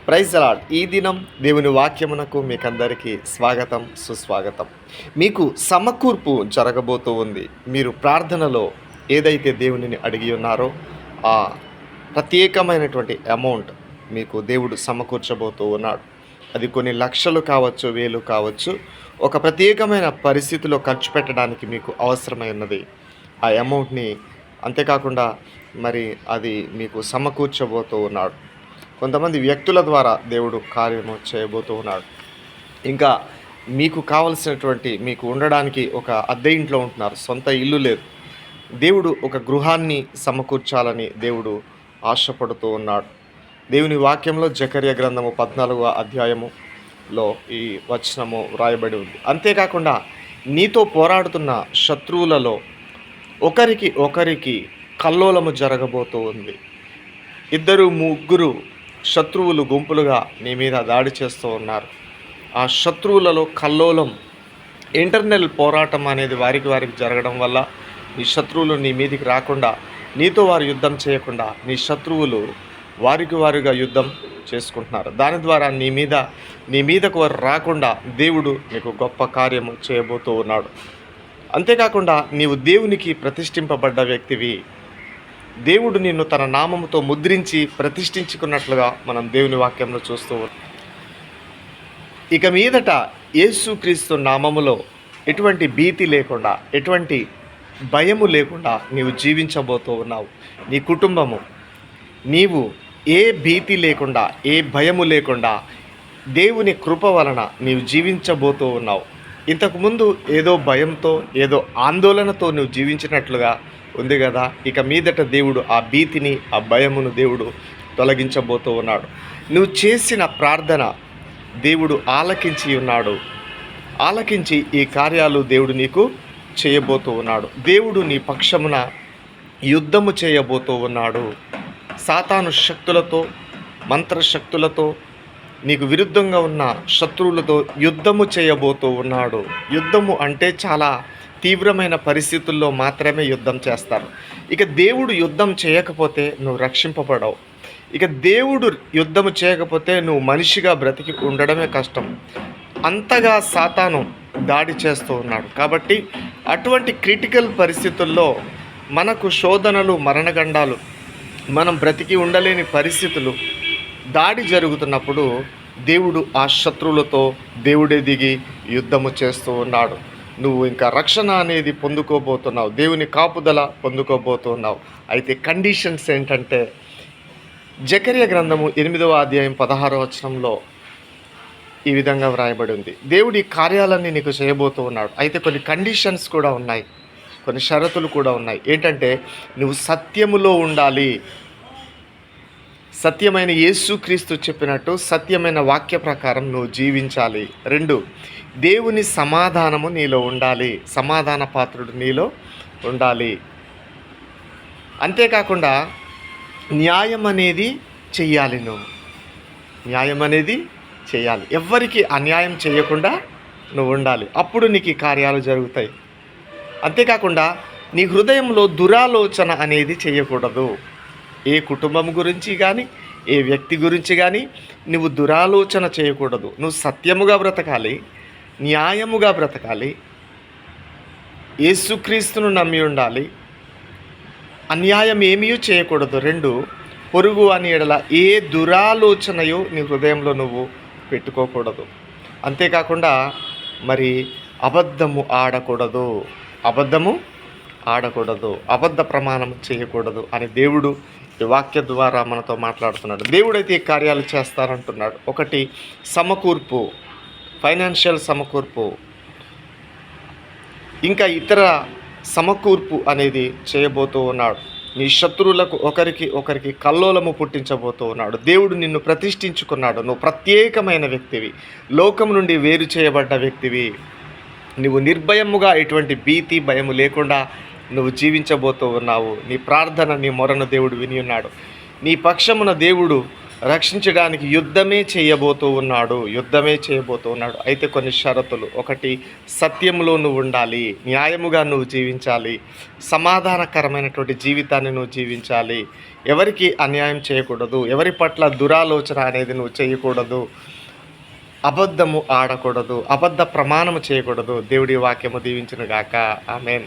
Praise the lord. ఈ దినం దేవుని వాక్యమునకు మీకందరికీ స్వాగతం, సుస్వాగతం. మీకు సమకూర్పు జరగబోతూ ఉంది. మీరు ప్రార్థనలో ఏదైతే దేవునిని అడిగి ఉన్నారో ఆ ప్రత్యేకమైనటువంటి అమౌంట్ మీకు దేవుడు సమకూర్చబోతూ ఉన్నాడు. అది కొన్ని లక్షలు కావచ్చు, వేలు కావచ్చు. ఒక ప్రత్యేకమైన పరిస్థితిలో ఖర్చు పెట్టడానికి మీకు అవసరమైనది ఆ అమౌంట్ని. అంతేకాకుండా మరి అది మీకు సమకూర్చబోతూ ఉన్నాడు. కొంతమంది వ్యక్తుల ద్వారా దేవుడు కార్యము చేయబోతూ ఉన్నాడు. ఇంకా మీకు కావలసినటువంటి, మీకు ఉండడానికి ఒక అద్దె ఇంట్లో ఉంటున్నారు, సొంత ఇల్లు లేదు. దేవుడు ఒక గృహాన్ని సమకూర్చాలని దేవుడు ఆశపడుతూ ఉన్నాడు. దేవుని వాక్యంలో జకర్యా గ్రంథము 14వ అధ్యాయములో ఈ వచనము వ్రాయబడి ఉంది. అంతేకాకుండా నీతో పోరాడుతున్న శత్రువులలో ఒకరికి కల్లోలము జరగబోతూ ఉంది. 2-3 శత్రువులు గుంపులుగా నీ మీద దాడి చేస్తూ ఉన్నారు. ఆ శత్రువులలో కల్లోలం, ఇంటర్నల్ పోరాటం అనేది వారికి జరగడం వల్ల నీ శత్రువులు నీ మీదికి రాకుండా, నీతో వారు యుద్ధం చేయకుండా నీ శత్రువులు వారిగా యుద్ధం చేసుకుంటున్నారు. దాని ద్వారా నీ మీదకు వారు రాకుండా దేవుడు నీకు గొప్ప కార్యము చేయబోతూ ఉన్నాడు. అంతేకాకుండా నీవు దేవునికి ప్రతిష్ఠింపబడ్డ వ్యక్తివి. దేవుడు నిన్ను తన నామముతో ముద్రించి ప్రతిష్ఠించుకున్నట్లుగా మనం దేవుని వాక్యంలో చూస్తూ ఉన్నాం. ఇక మీదట యేసుక్రీస్తు నామములో ఎటువంటి భీతి లేకుండా, ఎటువంటి భయము లేకుండా నీవు జీవించబోతూ ఉన్నావు. నీ కుటుంబము, నీవు ఏ భీతి లేకుండా, ఏ భయము లేకుండా దేవుని కృప వలన నీవు జీవించబోతూ ఉన్నావు. ఇంతకుముందు ఏదో భయంతో, ఏదో ఆందోళనతో నువ్వు జీవించినట్లుగా ఉంది కదా. ఇక మీదట దేవుడు ఆ భీతిని, ఆ భయమును దేవుడు తొలగించబోతూ ఉన్నాడు. నువ్వు చేసిన ప్రార్థన దేవుడు ఆలకించి ఉన్నాడు. ఆలకించి ఈ కార్యాలు దేవుడు నీకు చేయబోతూ ఉన్నాడు. దేవుడు నీ పక్షమున యుద్ధము చేయబోతూ ఉన్నాడు. సాతాను శక్తులతో, మంత్రశక్తులతో, నీకు విరుద్ధంగా ఉన్న శత్రువులతో యుద్ధము చేయబోతూ ఉన్నాడు. యుద్ధము అంటే చాలా తీవ్రమైన పరిస్థితుల్లో మాత్రమే యుద్ధం చేస్తారు. ఇక దేవుడు యుద్ధం చేయకపోతే నువ్వు రక్షింపబడవు. ఇక దేవుడు యుద్ధము చేయకపోతే నువ్వు మనిషిగా బ్రతికి ఉండడమే కష్టం. అంతగా సాతాను దాడి చేస్తూ ఉన్నాడు. కాబట్టి అటువంటి క్రిటికల్ పరిస్థితుల్లో మనకు శోధనలు, మరణగండాలు, మనం బ్రతికి ఉండలేని పరిస్థితులు, దాడి జరుగుతున్నప్పుడు దేవుడు ఆ శత్రువులతో దేవుడే దిగి యుద్ధము చేస్తూ ఉన్నాడు. నువ్వు ఇంకా రక్షణ అనేది పొందుకోబోతున్నావు, దేవుని కాపుదల పొందుకోబోతున్నావు. అయితే కండిషన్స్ ఏంటంటే, జకర్యా గ్రంథము 8వ అధ్యాయం 16వ వచనంలో ఈ విధంగా వ్రాయబడి ఉంది. దేవుడి కార్యాలన్నీ నీకు చేయబోతూ ఉన్నాడు. అయితే కొన్ని కండిషన్స్ కూడా ఉన్నాయి, కొన్ని షరతులు కూడా ఉన్నాయి. ఏంటంటే, నువ్వు సత్యములో ఉండాలి. సత్యమైన యేసుక్రీస్తు చెప్పినట్టు సత్యమైన వాక్య ప్రకారం నువ్వు జీవించాలి. 2, దేవుని సమాధానము నీలో ఉండాలి. సమాధాన పాత్రుడు నీలో ఉండాలి. అంతేకాకుండా న్యాయం అనేది చెయ్యాలి. నువ్వు న్యాయం అనేది చేయాలి. ఎవ్వరికి అన్యాయం చేయకుండా నువ్వు ఉండాలి. అప్పుడు నీకు ఈ కార్యాలు జరుగుతాయి. అంతేకాకుండా నీ హృదయంలో దురాలోచన అనేది చేయకూడదు. ఏ కుటుంబం గురించి కానీ, ఏ వ్యక్తి గురించి కానీ నువ్వు దురాలోచన చేయకూడదు. నువ్వు సత్యముగా బ్రతకాలి, న్యాయముగా బ్రతకాలి, యేసుక్రీస్తును నమ్మి ఉండాలి. అన్యాయం ఏమీ చేయకూడదు. 2, పొరుగు అని ఎడల ఏ దురాలోచనయో నీ హృదయంలో నువ్వు పెట్టుకోకూడదు. అంతేకాకుండా మరి అబద్ధము ఆడకూడదు, అబద్ధ ప్రమాణం చేయకూడదు అని దేవుడు ఈ వాక్య ద్వారా మనతో మాట్లాడుతున్నాడు. దేవుడైతే ఈ కార్యాలు చేస్తారంటున్నాడు. 1, సమకూర్పు, ఫైనాన్షియల్ సమకూర్పు, ఇంకా ఇతర సమకూర్పు అనేది చేయబోతూ ఉన్నాడు. నీ శత్రువులకు ఒకరికి కల్లోలము పుట్టించబోతూ ఉన్నాడు. దేవుడు నిన్ను ప్రతిష్ఠించుకున్నాడు. నువ్వు ప్రత్యేకమైన వ్యక్తివి, లోకం నుండి వేరు చేయబడ్డ వ్యక్తివి. నువ్వు నిర్భయముగా ఎటువంటి భీతి, భయము లేకుండా నువ్వు జీవించబోతూ ఉన్నావు. నీ ప్రార్థన, నీ మొరను దేవుడు విని ఉన్నాడు. నీ పక్షమున దేవుడు రక్షించడానికి యుద్ధమే చేయబోతూ ఉన్నాడు. అయితే కొన్ని షరతులు. ఒకటి, సత్యంలో నువ్వు ఉండాలి, న్యాయముగా నువ్వు జీవించాలి, సమాధానకరమైనటువంటి జీవితాన్ని నువ్వు జీవించాలి, ఎవరికి అన్యాయం చేయకూడదు, ఎవరి పట్ల దురాలోచన అనేది నువ్వు చేయకూడదు, అబద్ధము ఆడకూడదు, అబద్ధ ప్రమాణము చేయకూడదు. దేవుడి వాక్యము దీవించును గాక. ఆమేన్.